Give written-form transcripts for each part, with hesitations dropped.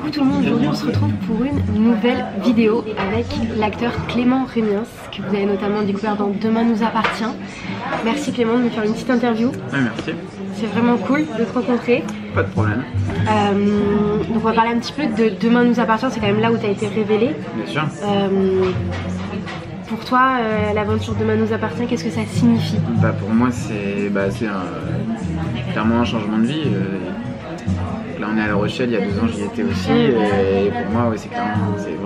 Coucou tout le monde, aujourd'hui on se retrouve pour une nouvelle vidéo avec l'acteur Clément Rémiens, que vous avez notamment découvert dans Demain nous appartient. Merci Clément de nous faire une petite interview. Ouais, merci. C'est vraiment cool de te rencontrer. Pas de problème. Donc on va parler un petit peu de Demain nous appartient, c'est quand même là où tu as été révélé. Bien sûr. Pour toi, l'aventure Demain nous appartient, qu'est-ce que ça signifie? Pour moi c'est clairement un changement de vie. Là on est à La Rochelle, il y a 2 ans j'y étais aussi et pour moi ouais, c'est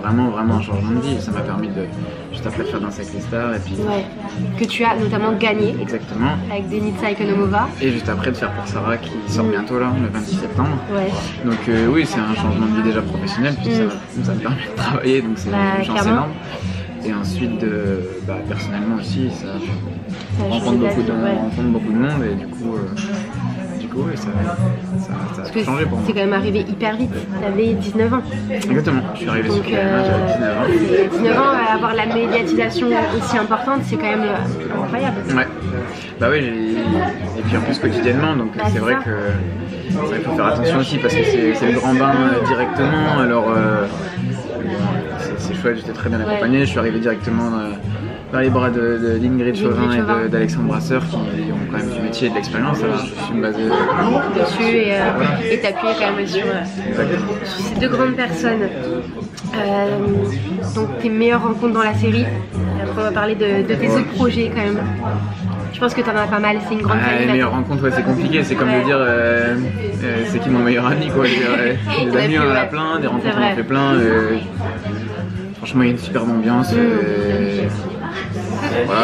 vraiment un changement de vie. Ça m'a permis de juste après de faire Danser avec les stars et puis... Ouais, que tu as notamment gagné. Exactement. Avec Denitsa Ikonomova. Et juste après de faire pour Sarah qui sort bientôt là, le 26 septembre. Ouais. Donc oui c'est un changement de vie déjà professionnel puisque ça me permet de travailler donc c'est une chance énorme. Et ensuite personnellement aussi ça rencontre beaucoup de monde et du coup ouais, ça a changé pour moi. C'est quand même arrivé hyper vite, t'avais 19 ans. Exactement, je suis arrivé sur Canal, j'avais 19 ans. 19 ans, avoir la médiatisation aussi importante, c'est quand même incroyable. Ouais, oui, et puis en plus quotidiennement, donc c'est vrai qu'il faut faire attention aussi parce que c'est le grand bain directement, alors c'est chouette, j'étais très bien accompagné, je suis arrivé directement dans les bras d'Ingrid Chauvin et d'Alexandre Brasseur qui ont quand même du métier et de l'expérience. Alors je suis basé dessus et t'appuyer quand même sur ces 2 grandes personnes. Donc tes meilleures rencontres dans la série. Après on va parler de tes autres projets quand même. Je pense que t'en as pas mal, c'est une grande famille. Les meilleures rencontres, ouais, c'est compliqué, c'est comme de dire c'est qui mon meilleur ami quoi. Des amis on en a plein, des rencontres on en fait plein. Franchement il y a une superbe ambiance. Voilà,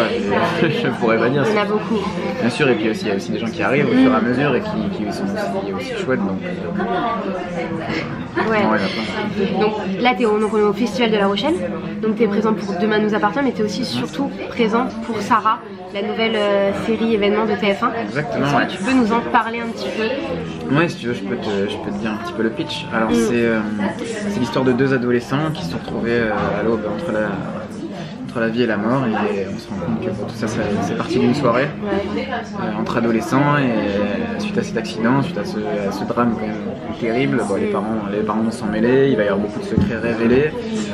je pourrais pas dire. Il y en a beaucoup. Bien sûr, et puis il y a aussi des gens qui arrivent au fur et à mesure et qui sont aussi chouettes. Donc, ouais. Donc là, tu es au Festival de La Rochelle. Donc tu es présent pour Demain nous appartient, mais tu es aussi surtout présent pour Sarah, la nouvelle série événement de TF1. Exactement. Est-ce que tu peux nous en parler un petit peu? Ouais, si tu veux, je peux te dire un petit peu le pitch. Alors, c'est l'histoire de 2 adolescents qui se sont retrouvés à l'aube entre la vie et la mort et on se rend compte que tout ça c'est parti d'une soirée entre adolescents et suite à cet accident, suite à ce drame quand même terrible, les parents vont s'en mêler, il va y avoir beaucoup de secrets révélés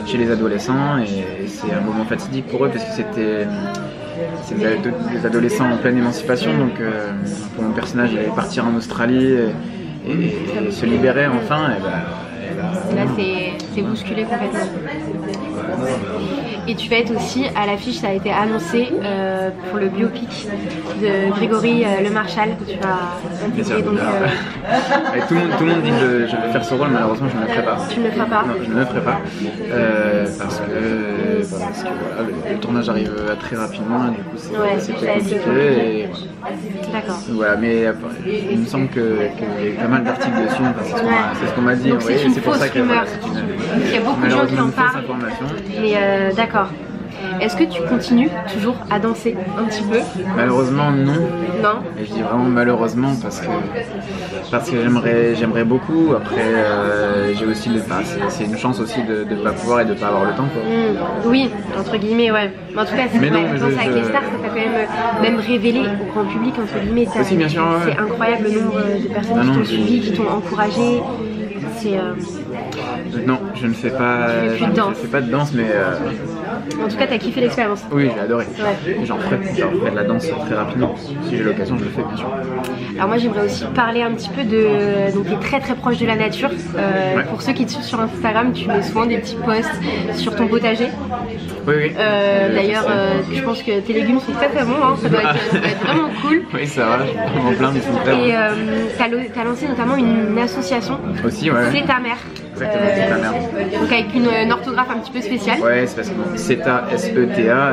chez les adolescents et c'est un moment fatidique pour eux parce que c'est des adolescents en pleine émancipation donc pour mon personnage il allait partir en Australie et se libérer enfin et là c'est bousculé complètement. Et tu vas être aussi à l'affiche, ça a été annoncé pour le biopic de Grégory Le Marchal que tu vas intégrer. Donc, tout le monde dit que je vais faire ce rôle, malheureusement je ne le ferai pas. Tu ne le feras pas? Non, je ne le ferai pas parce que voilà, le tournage arrive très rapidement, du coup c'est compliqué. D'accord. Voilà, mais il me semble qu'il y a pas mal d'articles dessus, c'est ce qu'on m'a dit. Donc c'est une fausse rumeur. Il y a beaucoup de gens qui en parlent. Mais d'accord. Est-ce que tu continues toujours à danser un petit peu? Malheureusement non. Non. Et je dis vraiment malheureusement parce que j'aimerais beaucoup. Après j'ai aussi c'est une chance aussi de ne pas pouvoir et de ne pas avoir le temps quoi. Oui, entre guillemets ouais. Mais en tout cas c'est Danser avec les stars, ça t'a quand même révélé au grand public entre guillemets. Aussi bien sûr. C'est incroyable le nombre de personnes qui t'ont suivi, qui t'ont encouragé. Non, je ne fais pas de danse, mais... En tout cas, t'as kiffé l'expérience. Oui, j'ai adoré. Ouais. J'en ferai de la danse très rapidement. Si j'ai l'occasion, je le fais, bien sûr. Alors moi, j'aimerais aussi parler un petit peu de... Donc, t'es très très proche de la nature. Pour ceux qui te suivent sur Instagram, tu mets souvent des petits posts sur ton potager. Oui. D'ailleurs, je pense que tes légumes sont très très bons. Hein. Ça doit être vraiment cool. Oui, ça va. Je suis en plein, mais ils sont très bons. Et t'as lancé notamment une association. Aussi, ouais. C'est ta mère. Exactement, c'est ta mère. Donc avec une orthographe un petit peu spéciale. Ouais, c'est parce que SETA, S-E-T-A,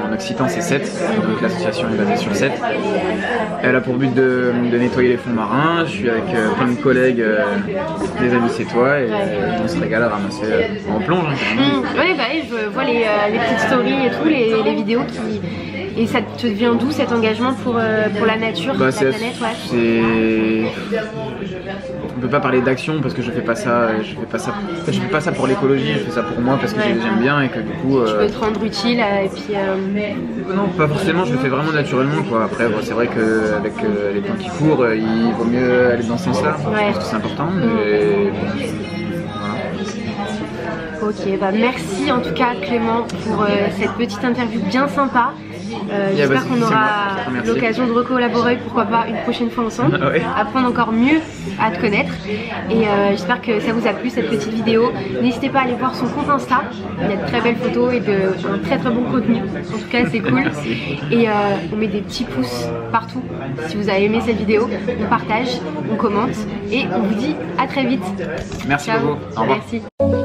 en occitan c'est 7, donc l'association est basée sur 7. Elle a pour but de nettoyer les fonds marins, je suis avec plein de collègues, des amis c'est toi, et on se régale à ramasser en plonge. Oui, je vois les petites stories et tout, les vidéos qui... Et ça te vient d'où cet engagement pour la nature, la planète? On peut pas parler d'action parce que je fais pas ça pour l'écologie, je fais ça pour moi parce que j'aime bien et que du coup... Tu peux te rendre utile et puis... Non, pas forcément, je le fais vraiment naturellement quoi. Après c'est vrai qu'avec les temps qui courent, il vaut mieux aller dans ce sens là, je pense que c'est important. Mais... Ok, bah merci en tout cas Clément pour cette petite interview bien sympa. J'espère qu'on aura l'occasion de recollaborer, pourquoi pas une prochaine fois ensemble, apprendre encore mieux à te connaître. Et j'espère que ça vous a plu cette petite vidéo. N'hésitez pas à aller voir son compte Insta, il y a de très belles photos et un très bon contenu. En tout cas c'est cool. Et on met des petits pouces partout si vous avez aimé cette vidéo. On partage, on commente et on vous dit à très vite. Merci beaucoup. Au revoir. Merci.